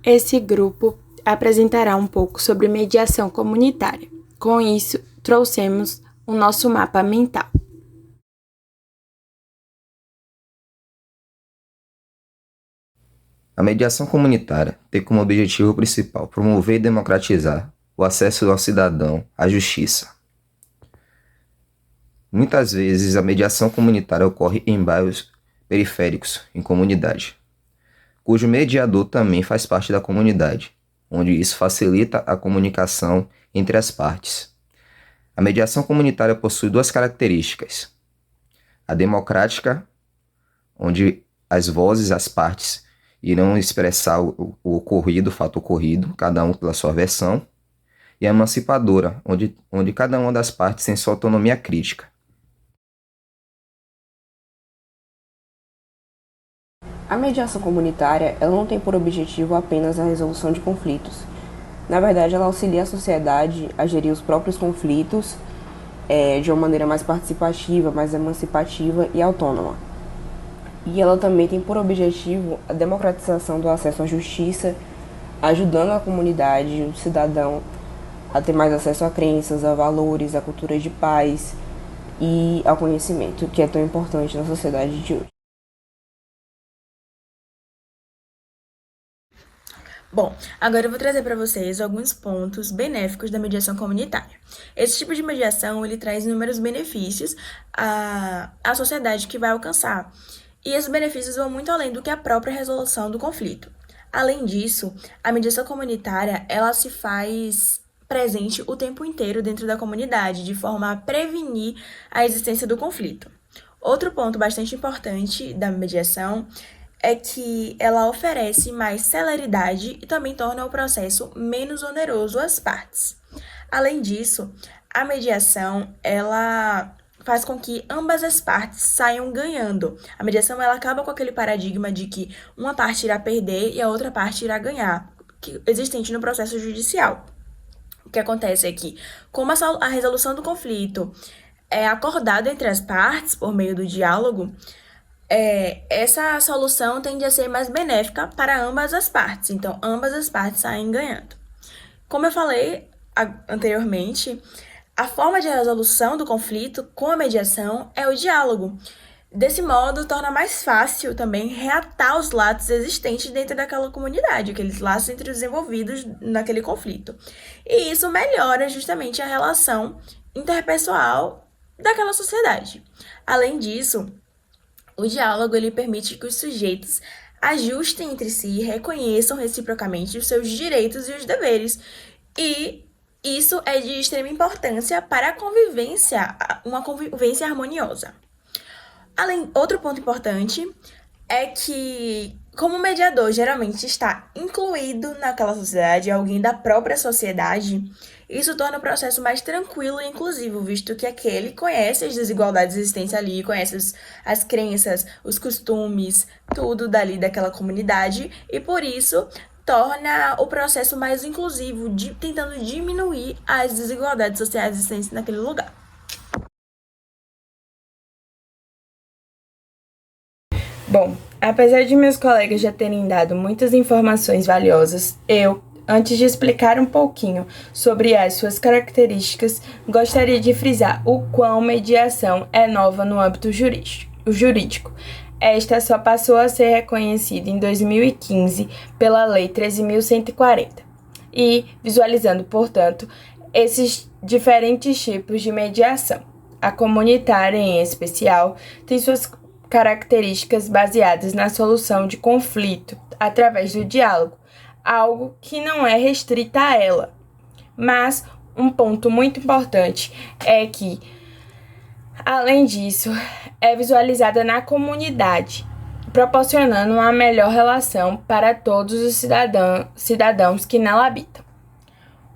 Esse grupo apresentará um pouco sobre mediação comunitária. Com isso, trouxemos o nosso mapa mental. A mediação comunitária tem como objetivo principal promover e democratizar o acesso ao cidadão à justiça. Muitas vezes, a mediação comunitária ocorre em bairros periféricos, em comunidade, cujo mediador também faz parte da comunidade, onde isso facilita a comunicação entre as partes. A mediação comunitária possui duas características: a democrática, onde as vozes, as partes, irão expressar o ocorrido, o fato ocorrido, cada um pela sua versão, e a emancipadora, onde cada uma das partes tem sua autonomia crítica. A mediação comunitária ela não tem por objetivo apenas a resolução de conflitos. Na verdade, ela auxilia a sociedade a gerir os próprios conflitos de uma maneira mais participativa, mais emancipativa e autônoma. E ela também tem por objetivo a democratização do acesso à justiça, ajudando a comunidade, o cidadão, a ter mais acesso a crenças, a valores, a cultura de paz e ao conhecimento, que é tão importante na sociedade de hoje. Bom, agora eu vou trazer para vocês alguns pontos benéficos da mediação comunitária. Esse tipo de mediação, ele traz inúmeros benefícios à sociedade que vai alcançar. E esses benefícios vão muito além do que a própria resolução do conflito. Além disso, a mediação comunitária, ela se faz presente o tempo inteiro dentro da comunidade, de forma a prevenir a existência do conflito. Outro ponto bastante importante da mediação é que ela oferece mais celeridade e também torna o processo menos oneroso às partes. Além disso, a mediação, ela faz com que ambas as partes saiam ganhando. A mediação, ela acaba com aquele paradigma de que uma parte irá perder e a outra parte irá ganhar, existente no processo judicial. O que acontece é que, como a resolução do conflito é acordada entre as partes por meio do diálogo, essa solução tende a ser mais benéfica para ambas as partes. Então, ambas as partes saem ganhando. Como eu falei anteriormente, a forma de resolução do conflito com a mediação é o diálogo. Desse modo, torna mais fácil também reatar os laços existentes dentro daquela comunidade, aqueles laços entre os envolvidos naquele conflito. E isso melhora justamente a relação interpessoal daquela sociedade. Além disso, o diálogo ele permite que os sujeitos ajustem entre si e reconheçam reciprocamente os seus direitos e os deveres. E isso é de extrema importância para a convivência, uma convivência harmoniosa. Outro ponto importante é que, como o mediador geralmente está incluído naquela sociedade, alguém da própria sociedade, isso torna o processo mais tranquilo e inclusivo, visto que aquele conhece as desigualdades existentes ali, conhece as crenças, os costumes, tudo dali daquela comunidade, e por isso torna o processo mais inclusivo, tentando diminuir as desigualdades sociais existentes naquele lugar. Bom, apesar de meus colegas já terem dado muitas informações valiosas, antes de explicar um pouquinho sobre as suas características, gostaria de frisar o quão mediação é nova no âmbito jurídico. Esta só passou a ser reconhecida em 2015 pela Lei 13.140 e visualizando, portanto, esses diferentes tipos de mediação. A comunitária, em especial, tem suas características baseadas na solução de conflito através do diálogo, algo que não é restrita a ela. Mas um ponto muito importante é que, além disso, é visualizada na comunidade, proporcionando uma melhor relação para todos os cidadãos que nela habitam.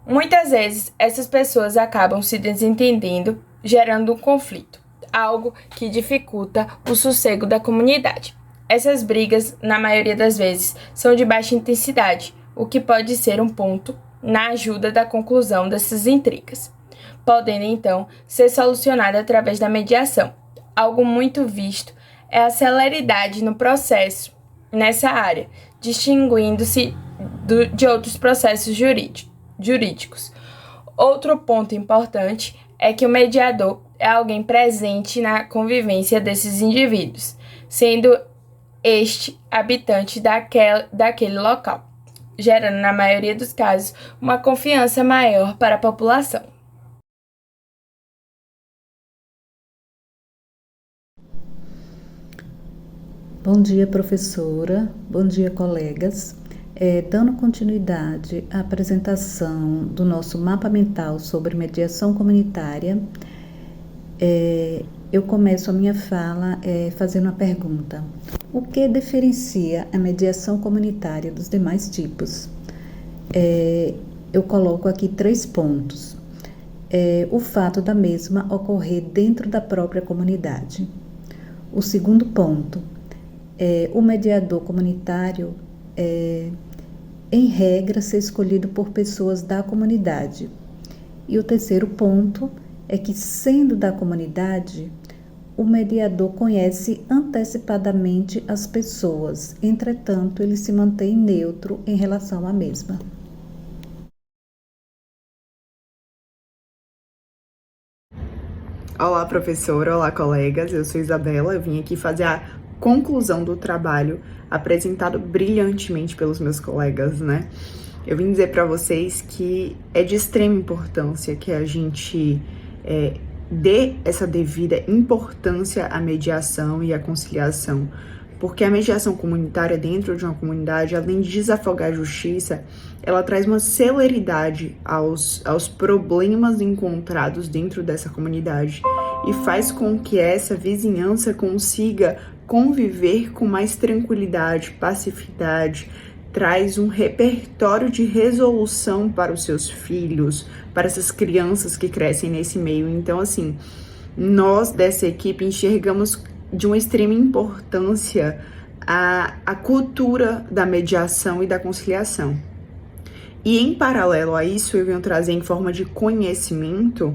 Muitas vezes, essas pessoas acabam se desentendendo, gerando um conflito, algo que dificulta o sossego da comunidade. Essas brigas, na maioria das vezes, são de baixa intensidade, o que pode ser um ponto na ajuda da conclusão dessas intrigas, podendo então ser solucionada através da mediação. Algo muito visto é a celeridade no processo nessa área, distinguindo-se de outros processos jurídicos. Outro ponto importante é que o mediador é alguém presente na convivência desses indivíduos, sendo este habitante daquele local, gerando, na maioria dos casos, uma confiança maior para a população. Bom dia, professora. Bom dia, colegas. Dando continuidade à apresentação do nosso mapa mental sobre mediação comunitária, eu começo a minha fala fazendo uma pergunta. O que diferencia a mediação comunitária dos demais tipos? Eu coloco aqui 3 pontos. O fato da mesma ocorrer dentro da própria comunidade. O segundo ponto, o mediador comunitário em regra, ser escolhido por pessoas da comunidade. E o terceiro ponto é que, sendo da comunidade, o mediador conhece antecipadamente as pessoas, entretanto, ele se mantém neutro em relação à mesma. Olá, professora, olá, colegas, eu sou Isabela, eu vim aqui fazer a conclusão do trabalho apresentado brilhantemente pelos meus colegas, né? Eu vim dizer para vocês que é de extrema importância que a gente dê essa devida importância à mediação e à conciliação, porque a mediação comunitária dentro de uma comunidade, além de desafogar a justiça, ela traz uma celeridade aos problemas encontrados dentro dessa comunidade e faz com que essa vizinhança consiga conviver com mais tranquilidade, pacificidade, traz um repertório de resolução para os seus filhos, para essas crianças que crescem nesse meio. Então, assim, nós dessa equipe enxergamos de uma extrema importância a cultura da mediação e da conciliação. E em paralelo a isso, eu venho trazer em forma de conhecimento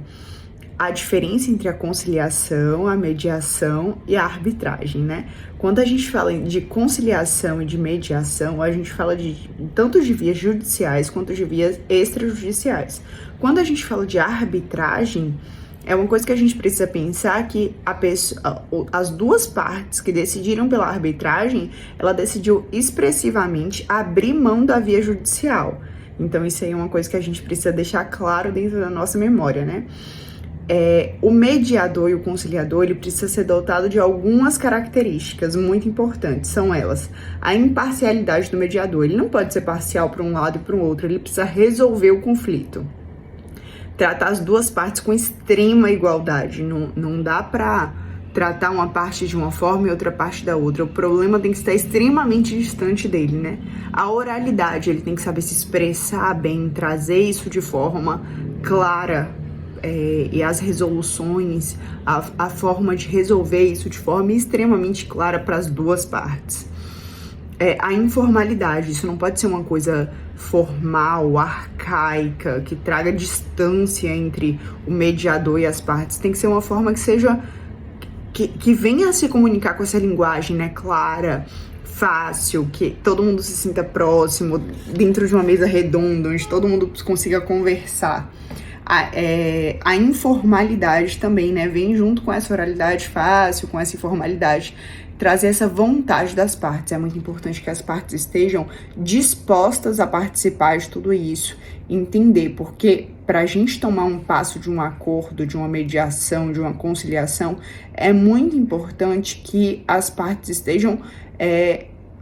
a diferença entre a conciliação, a mediação e a arbitragem, né? Quando a gente fala de conciliação e de mediação, a gente fala tanto de vias judiciais quanto de vias extrajudiciais. Quando a gente fala de arbitragem, é uma coisa que a gente precisa pensar que as duas partes que decidiram pela arbitragem, ela decidiu expressivamente abrir mão da via judicial. Então isso aí é uma coisa que a gente precisa deixar claro dentro da nossa memória, né? O mediador e o conciliador, ele precisa ser dotado de algumas características muito importantes. São elas: a imparcialidade do mediador. Ele não pode ser parcial para um lado e para o outro, ele precisa resolver o conflito. Tratar as duas partes com extrema igualdade. Não dá para tratar uma parte de uma forma e outra parte da outra. O problema tem que estar extremamente distante dele, né? A oralidade, ele tem que saber se expressar bem, trazer isso de forma clara, e as resoluções, a forma de resolver isso de forma extremamente clara para as duas partes. A informalidade, isso não pode ser uma coisa formal, arcaica, que traga distância entre o mediador e as partes. Tem que ser uma forma que seja, que venha a se comunicar com essa linguagem, né, clara, fácil, que todo mundo se sinta próximo, dentro de uma mesa redonda, onde todo mundo consiga conversar. A informalidade também, né, vem junto com essa oralidade fácil, com essa informalidade, trazer essa vontade das partes. É muito importante que as partes estejam dispostas a participar de tudo isso, entender, porque para a gente tomar um passo de um acordo, de uma mediação, de uma conciliação, é muito importante que as partes estejam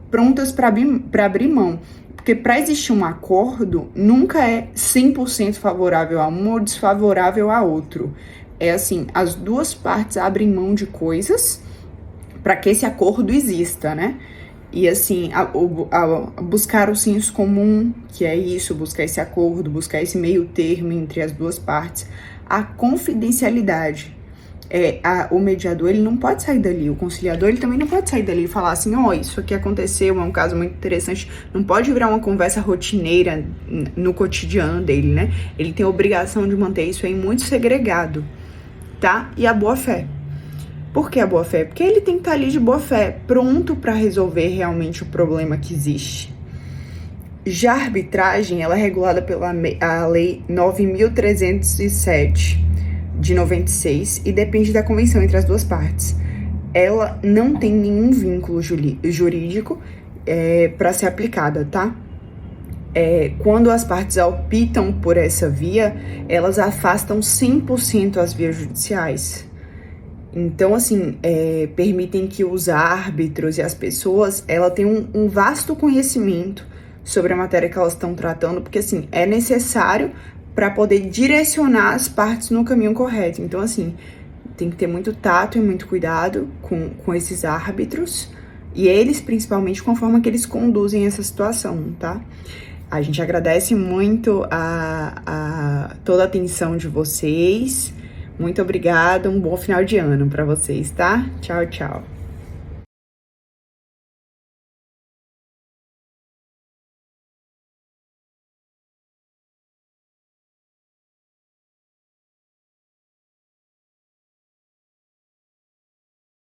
prontas para abrir mão. Porque para existir um acordo, nunca é 100% favorável a um ou desfavorável a outro. É assim, as duas partes abrem mão de coisas para que esse acordo exista, né? E assim, buscar o senso comum, que é isso, buscar esse acordo, buscar esse meio termo entre as duas partes. A confidencialidade. O mediador, ele não pode sair dali, o conciliador, ele também não pode sair dali e falar assim, isso aqui aconteceu, é um caso muito interessante, não pode virar uma conversa rotineira no cotidiano dele, né? Ele tem a obrigação de manter isso aí muito segregado, tá? E a boa-fé. Por que a boa-fé? Porque ele tem que estar ali de boa-fé, pronto para resolver realmente o problema que existe. Já a arbitragem, ela é regulada pela a Lei 9.307 de 96 e depende da convenção entre as duas partes. Ela não tem nenhum vínculo jurídico para ser aplicada, tá? Quando as partes optam por essa via, elas afastam 100% as vias judiciais. Então, assim, permitem que os árbitros e as pessoas, ela tenham um vasto conhecimento sobre a matéria que elas estão tratando, porque, assim, é necessário para poder direcionar as partes no caminho correto. Então, assim, tem que ter muito tato e muito cuidado com esses árbitros, e eles, principalmente, com a forma que eles conduzem essa situação, tá? A gente agradece muito toda a atenção de vocês. Muito obrigada, um bom final de ano para vocês, tá? Tchau, tchau.